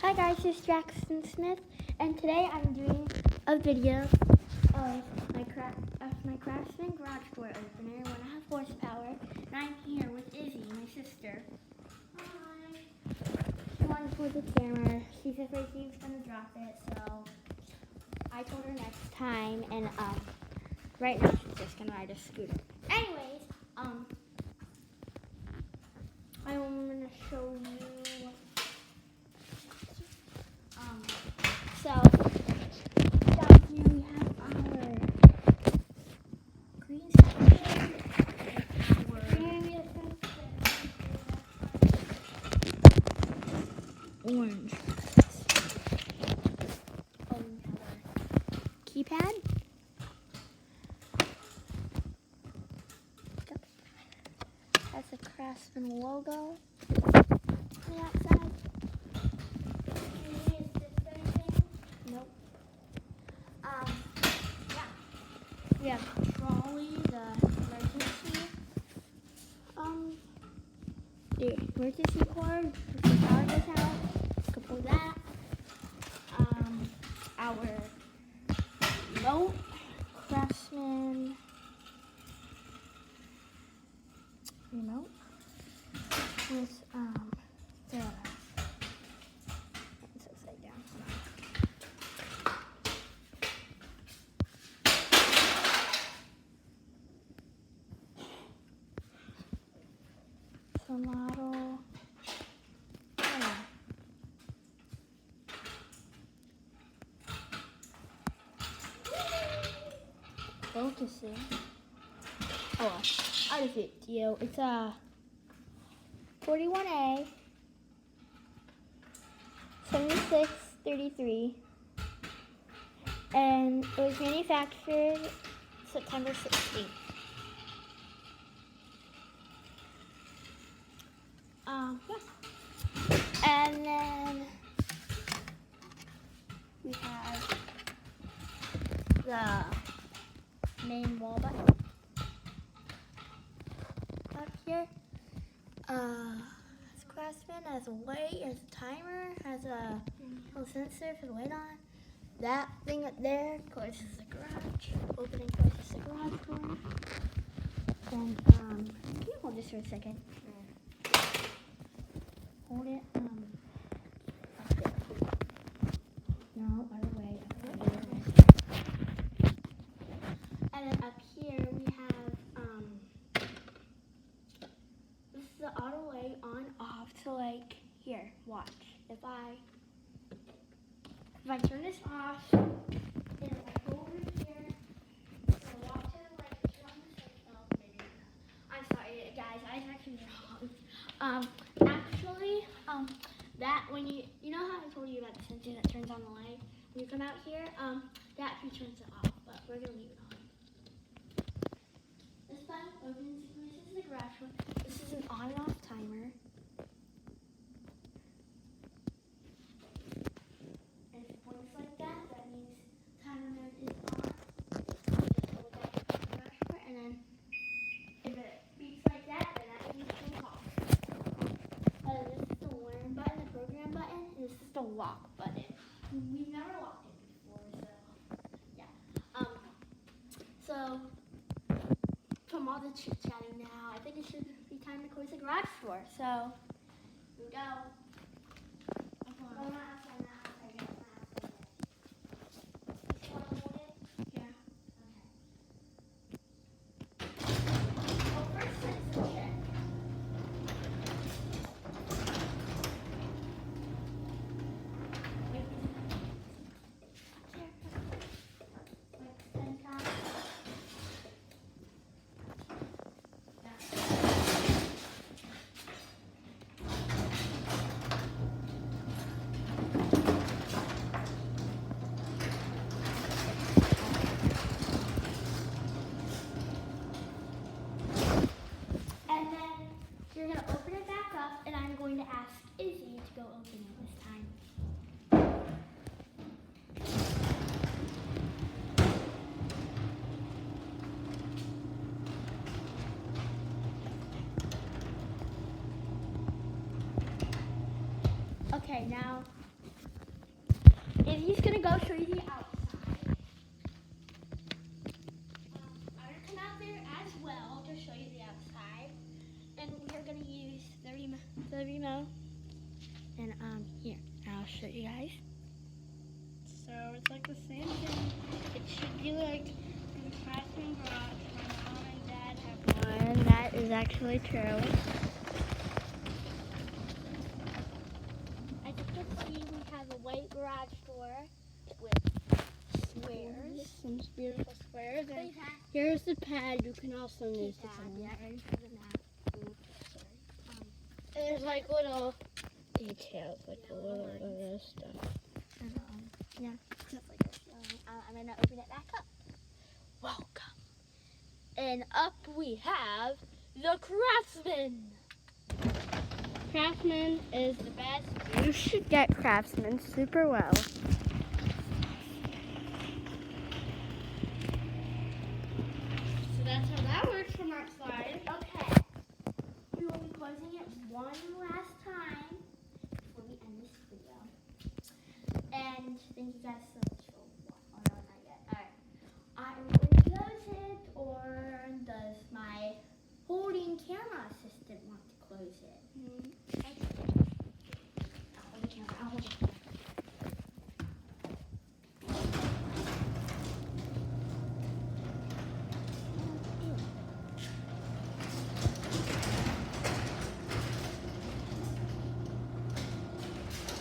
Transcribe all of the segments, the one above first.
Hi guys, this is Jackson Smith, and today I'm doing a video of my Craftsman garage door opener 1.5 horsepower, and I'm here with Izzy, my sister. Hi. She wanted to hold the camera. She's afraid she's gonna drop it, so I told her next time, and right now she's just gonna ride a scooter. Anyways, I'm gonna show you. So down here we have our green screen, orange. Oh, we have our keypad. That's a Craftsman logo on the outside. Nope. Yeah. We have trolley, the emergency cord. If the power goes out, you can pull that. Our remote, Craftsman remote with the it's upside down. The model. Focusing. Oh, well, I'll just it to you. It's a 41A 7633, and it was manufactured September 16th. Yeah. And then we have the main wall button up here. It's Craftsman, has a light, has a timer, has a little sensor for the light on. That thing up there closes the garage. Opening closes the garage door. And can you hold this for a second? Hold it. Up there. No, other way. And then up here we have this is the auto light on off. So like here, watch. If I turn this off, and if I go over here, so walk to the right, turn on the signal. Maybe not. I'm sorry, guys. I was actually wrong. Actually, that when you know how I told you about the sensor that turns on the light when you come out here, that actually turns it off. But we're gonna leave it on. This button opens. This is the garage door. This is an on and off timer. And if it points like that, that means timer mode is on. Just hold that garage door, and then if it beeps like that, then that means it's off. This is the learn button, the program button, and this is the lock button. We've never locked it before, so yeah. So from all the chit chatting now, I think it should be time to close the garage door. So here we go. You're going to open it back up, and I'm going to ask Izzy to go open it this time. Okay, now Izzy's gonna go show you the outside. I'm gonna come out there as well to show you the outside. And we're gonna use the remote. And here, I'll show you guys. So it's like the same thing. It should be like the Craftsman garage. My mom and dad have one. And that is actually true. As you can see, we have a white garage door with squares. Some beautiful squares. And here's the pad. You can also use the pad. Yeah, and for the map. And there's like little details, like little stuff. And, yeah, just like this. I'm gonna open it back up. Welcome. And up we have the Craftsman. Craftsman is the best. You should get Craftsman super well. So that's how that works from outside. Okay. We will be closing it one last time before we end this video. And thank you guys so much for watching. Oh no, not yet. Alright. I'm going to close it, or does my holding camera assistant want to close it? I'll hold the camera. I'll hold the camera.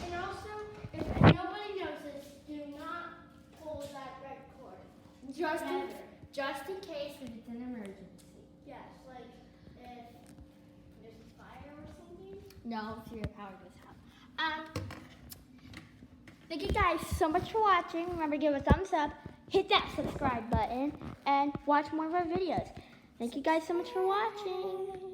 And also, if nobody knows this, do not pull that red cord. Just in case if it's an emergency. Yes, like if there's a fire or something. No, if your power goes out. Thank you guys so much for watching. Remember to give a thumbs up, hit that subscribe button, and watch more of our videos. Thank you guys so much for watching.